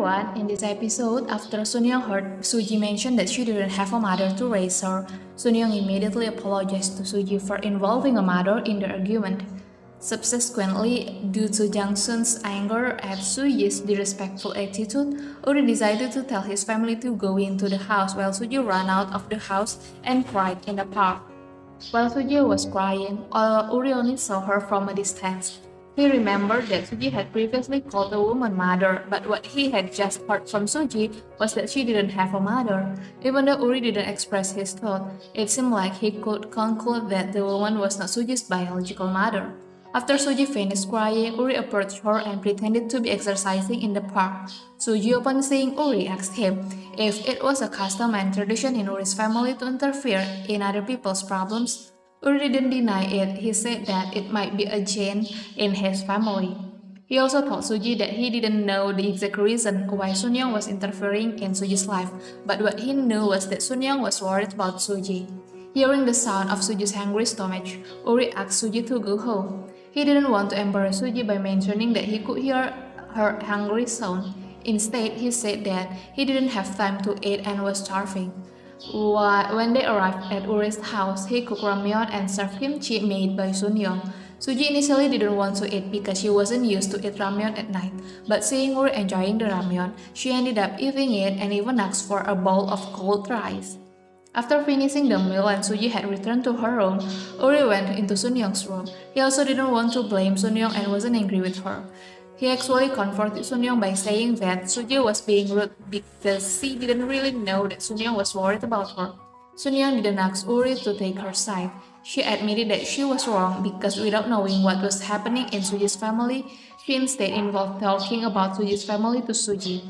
everyone, in this episode, after Sunyoung heard Suji mention that she didn't have a mother to raise her, Sunyoung immediately apologized to Suji for involving a mother in the argument. Subsequently, due to Jang-sun's anger at Suji's disrespectful attitude, Uri decided to tell his family to go into the house while Suji ran out of the house and cried in the park. While Suji was crying, Uri only saw her from a distance. He remembered that Suji had previously called the woman mother, but what he had just heard from Suji was that she didn't have a mother. Even though Uri didn't express his thought, it seemed like he could conclude that the woman was not Suji's biological mother. After Suji finished crying, Uri approached her and pretended to be exercising in the park. Suji, upon seeing Uri, asked him if it was a custom and tradition in Uri's family to interfere in other people's problems. Uri didn't deny it. He said that it might be a gene in his family. He also told Suji that he didn't know the exact reason why Sunyoung was interfering in Suji's life, but what he knew was that Sunyoung was worried about Suji. Hearing the sound of Suji's hungry stomach, Uri asked Suji to go home. He didn't want to embarrass Suji by mentioning that he could hear her hungry sound. Instead, he said that he didn't have time to eat and was starving. When they arrived at Uri's house, he cooked ramyeon and served kimchi made by Sunyoung. Suji initially didn't want to eat because she wasn't used to eat ramyeon at night, but seeing Uri enjoying the ramyeon, she ended up eating it and even asked for a bowl of cold rice. After finishing the meal and Suji had returned to her room, Uri went into Sunyoung's room. He also didn't want to blame Sunyoung and wasn't angry with her. He actually comforted Sunyoung by saying that Suji was being rude because she didn't really know that Sunyoung was worried about her. Sunyoung didn't ask Uri to take her side. She admitted that she was wrong because without knowing what was happening in Suji's family, she instead involved talking about Suji's family to Suji.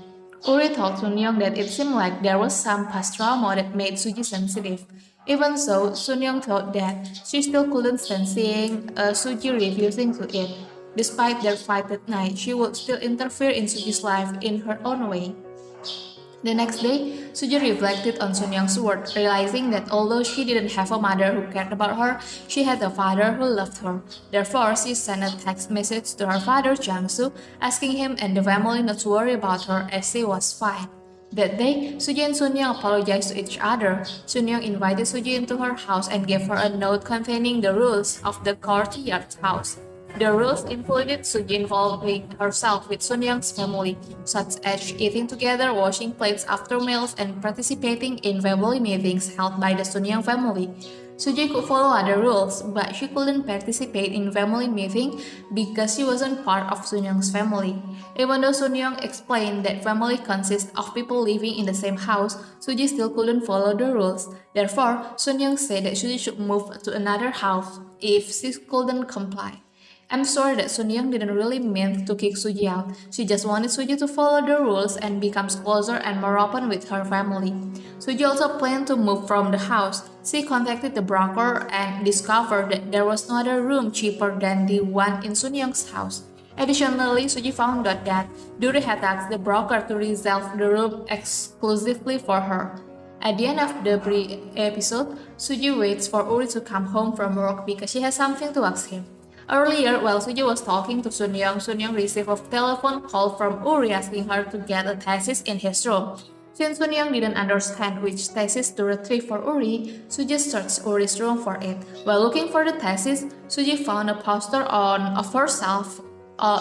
Uri told Sunyoung that it seemed like there was some past trauma that made Suji sensitive. Even so, Sunyoung thought that she still couldn't stand seeing Suji refusing to eat. Despite their fight that night, she would still interfere in Suji's life in her own way. The next day, Suji reflected on Sunyoung's words, realizing that although she didn't have a mother who cared about her, she had a father who loved her. Therefore, she sent a text message to her father, Jang-soo, asking him and the family not to worry about her as she was fine. That day, Suji and Sunyoung apologized to each other. Sunyoung invited Suji into her house and gave her a note containing the rules of the courtyard house. The rules included Suji involving herself with Sunyoung's family, such as eating together, washing plates after meals, and participating in family meetings held by the Sunyoung family. Suji could follow other rules, but she couldn't participate in family meeting because she wasn't part of Sunyoung's family. Even though Sunyoung explained that family consists of people living in the same house, Suji still couldn't follow the rules. Therefore, Sunyoung said that Suji should move to another house if she couldn't comply. I'm sorry that Sunyoung didn't really mean to kick Suji out. She just wanted Suji to follow the rules and become closer and more open with her family. Suji also planned to move from the house. She contacted the broker and discovered that there was no other room cheaper than the one in Sunyoung's house. Additionally, Suji found out that Duri had asked the broker to reserve the room exclusively for her. At the end of the episode, Suji waits for Uri to come home from work because she has something to ask him. Earlier, while Suji was talking to Sunyoung, Sunyoung received a telephone call from Uri asking her to get a thesis in his room. Since Sunyoung didn't understand which thesis to retrieve for Uri, Suji searched Uri's room for it. While looking for the thesis, Suji found a poster of herself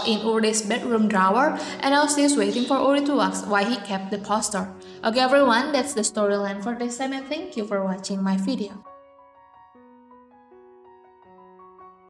in Uri's bedroom drawer, and now she's waiting for Uri to ask why he kept the poster. Okay everyone, that's the storyline for this time and thank you for watching my video.